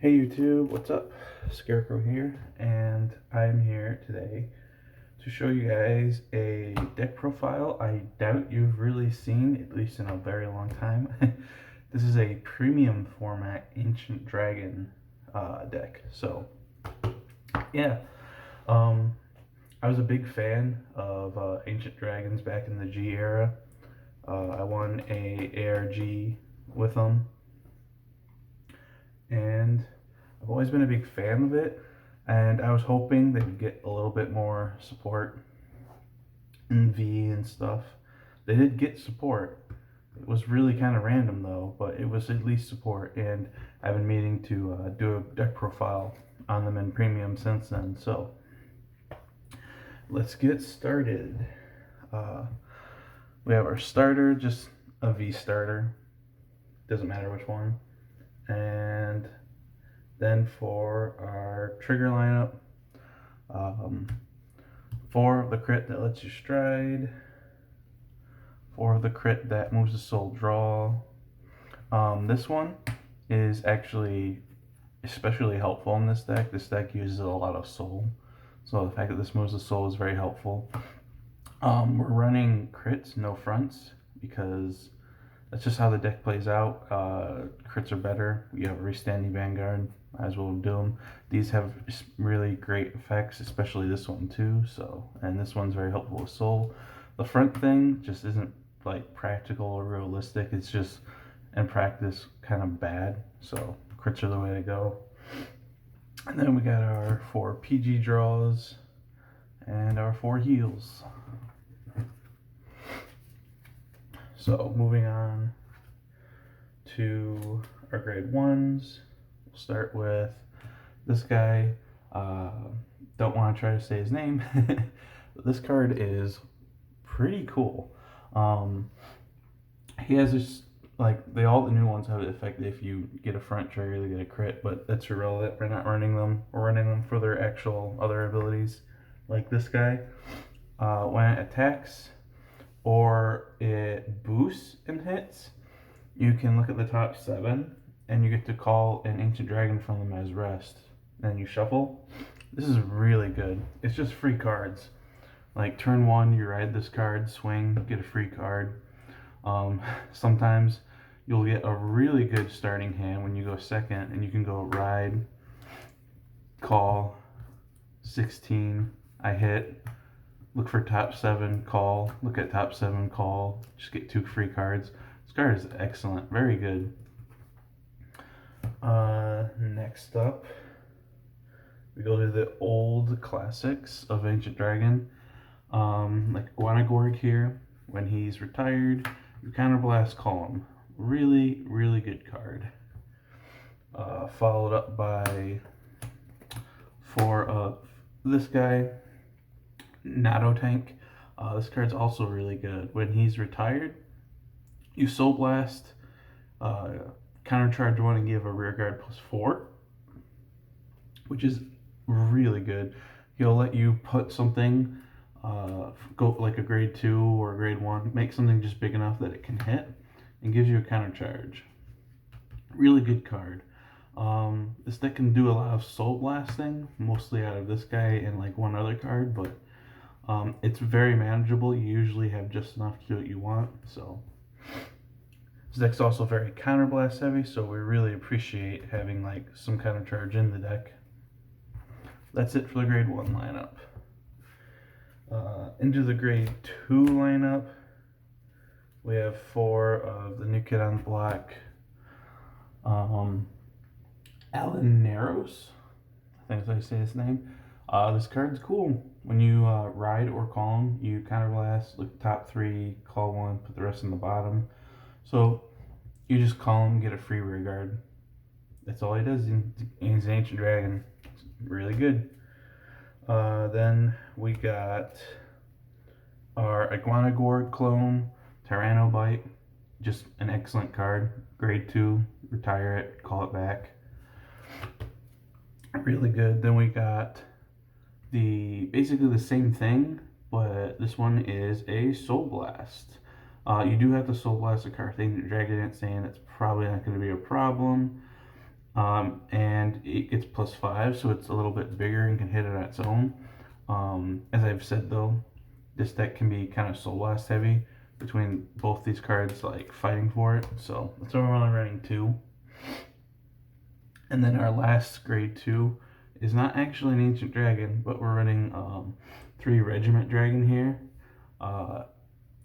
Hey YouTube, what's up? Scarecrow here, and I'm here today to show you guys a deck profile I doubt you've really seen, at least in a very long time. This is a premium format Ancient Dragon deck. So, yeah, um, I was a big fan of Ancient Dragons back in the G era. I won a ARG with them, and I've always been a big fan of it, and I was hoping they would get a little bit more support in V and stuff. They did get support. It was really kind of random though, but it was at least support, and I've been meaning to do a deck profile on them in premium since then. So let's get started. Uh, we have our starter, just a V starter, doesn't matter which one, and then for our trigger lineup, um, 4 of the crit that lets you stride, 4 of the crit that moves the soul draw. This one is actually especially helpful in this deck. This deck uses a lot of soul, so the fact that this moves the soul is very helpful. We're running crits, no fronts, because that's just how the deck plays out. Crits are better. You have a restanding Vanguard, might as well do them. These have really great effects, especially this one too. So, and this one's very helpful with soul. The front thing just isn't like practical or realistic. It's just in practice kind of bad. So crits are the way to go. And then we got our 4 PG draws and our 4 heals. So moving on to our grade 1s, we'll start with this guy. Don't want to try to say his name. This card is pretty cool. He has this, like, all the new ones have the effect that if you get a front trigger, they get a crit, but that's irrelevant. We're not running them. We're running them for their actual other abilities. Like this guy, when it attacks or it boosts and hits, you can look at the top 7 and you get to call an Ancient Dragon from them as rest. Then you shuffle. This is really good. It's just free cards. Like turn 1, you ride this card, swing, get a free card. Sometimes you'll get a really good starting hand when you go second, and you can go ride, call, 16, I hit, look for top 7, call, look at top 7, call, just get 2 free cards. This card is excellent, very good. Next up, we go to the old classics of Ancient Dragon. Like Guanagorg here, when he's retired, you counterblast, call him. Really, really good card. Followed up by 4 of this guy, Nato Tank. This card's also really good. When he's retired, you Soul Blast, countercharge 1 and give a rear guard +4, which is really good. He'll let you put something, go like a grade 2 or a grade 1, make something just big enough that it can hit, and gives you a countercharge. Really good card. This deck can do a lot of soul blasting, mostly out of this guy and like one other card, but it's very manageable. You usually have just enough to do what you want. So this deck's also very counterblast heavy, so we really appreciate having like some countercharge in the deck. That's it for the grade 1 lineup. Into the grade 2 lineup, we have 4 of the new kid on the block. Alan Narrows, I think that's how you say his name. This card's cool. When you ride or call him, you counterblast, look top 3, call 1, put the rest in the bottom. So you just call him, get a free rear guard. That's all he does. He's an Ancient Dragon. It's really good. Then we got our Iguanagorg clone, Tyrannobite. Just an excellent card. Grade 2, retire it, call it back. Really good. Then we got basically the same thing, but this one is a Soul Blast. You do have to Soul Blast a card thing. Dragon saying that's probably not going to be a problem. and it gets +5, so it's a little bit bigger and can hit it on its own. As I've said though, this deck can be kind of Soul Blast heavy between both these cards, like fighting for it. So that's why we're only running 2. And then our last grade 2 is not actually an Ancient Dragon, but we're running 3 Regiment Dragon here.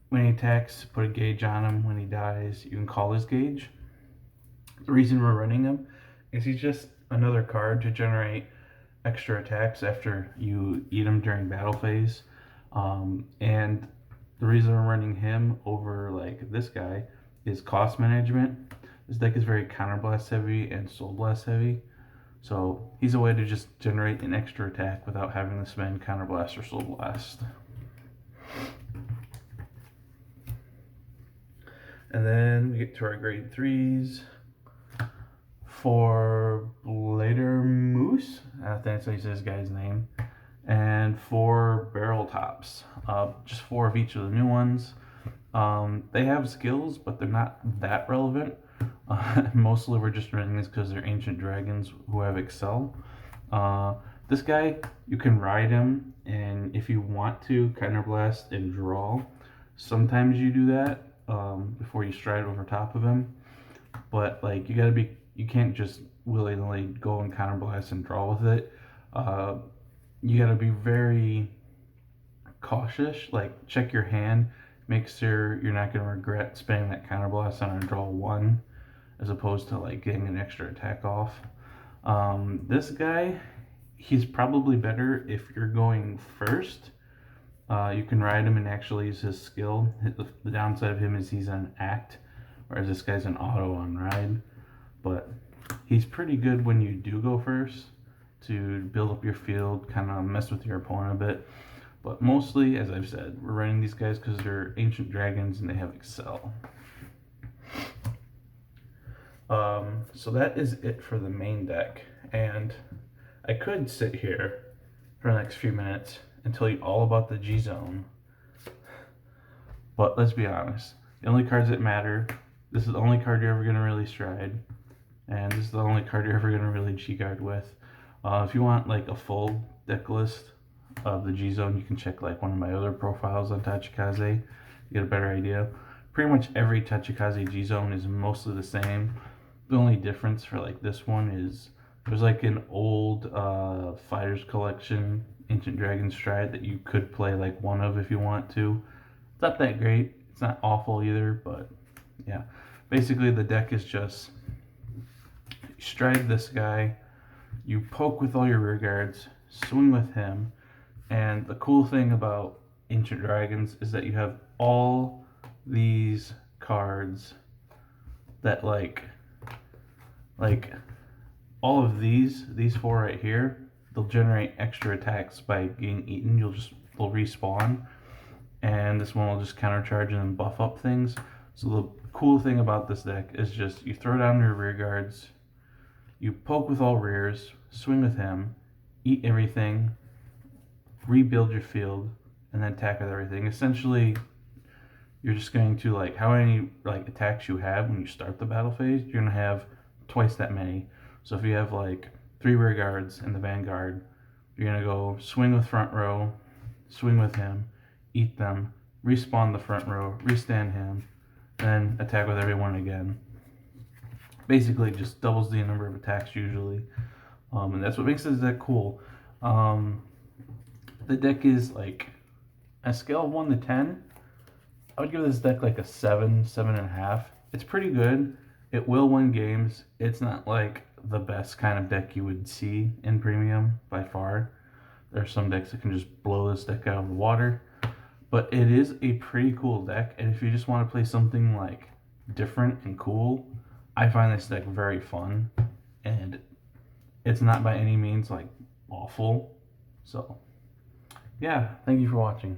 When he attacks, put a gauge on him. When he dies, you can call his gauge. The reason we're running him is he's just another card to generate extra attacks after you eat him during battle phase. And the reason we're running him over like this guy is cost management. This deck is very Counterblast heavy and Soul Blast heavy. So he's a way to just generate an extra attack without having to spend Counterblast or Soul Blast. And then we get to our grade 3s. For Blader Moose, I think that's how you say this guy's name, and 4 Barrel Tops. Just 4 of each of the new ones. They have skills, but they're not that relevant. Mostly we're just running this because they're Ancient Dragons who have Excel. This guy, you can ride him, and if you want to, Counterblast and draw. Sometimes you do that before you stride over top of him. But like you can't just willy-nilly go and Counterblast and draw with it. You gotta be very cautious. Like check your hand, make sure you're not gonna regret spending that Counterblast on a draw 1, as opposed to like getting an extra attack off. This guy, he's probably better if you're going first. You can ride him and actually use his skill. The downside of him is he's an act, whereas this guy's an auto on ride. But he's pretty good when you do go first to build up your field, kind of mess with your opponent a bit. But mostly, as I've said, we're running these guys because they're Ancient Dragons and they have Excel. So that is it for the main deck. And I could sit here for the next few minutes and tell you all about the G-Zone. But let's be honest, the only cards that matter, this is the only card you're ever going to really stride. And this is the only card you're ever going to really G-Guard with. If you want like a full deck list of the G-Zone, you can check like one of my other profiles on Tachikaze. You get a better idea. Pretty much every Tachikaze G-Zone is mostly the same. The only difference for like this one is there's like an old Fighters Collection Ancient Dragon Stride that you could play like one of if you want to. It's not that great. It's not awful either, but yeah. Basically the deck is just you stride this guy, you poke with all your rear guards, swing with him, and the cool thing about Ancient Dragons is that you have all these cards that like all of these 4 right here, they'll generate extra attacks by getting eaten. They'll respawn, and this one will just countercharge and then buff up things. So the cool thing about this deck is just you throw down your rear guards, you poke with all rears, swing with him, eat everything, rebuild your field, and then attack with everything. Essentially, you're just going to like how many like attacks you have when you start the battle phase, you're gonna have twice that many. So if you have like 3 rear guards in the vanguard, you're gonna go swing with front row, swing with him, eat them, respawn the front row, restand him, and then attack with everyone again. Basically just doubles the number of attacks usually. And that's what makes this deck cool. The deck is like a scale of 1 to 10. I would give this deck like a 7, 7.5. It's pretty good. It will win games. It's not like the best kind of deck you would see in Premium by far. There are some decks that can just blow this deck out of the water. But it is a pretty cool deck, and if you just want to play something like different and cool, I find this deck very fun. And it's not by any means like awful. So yeah, thank you for watching.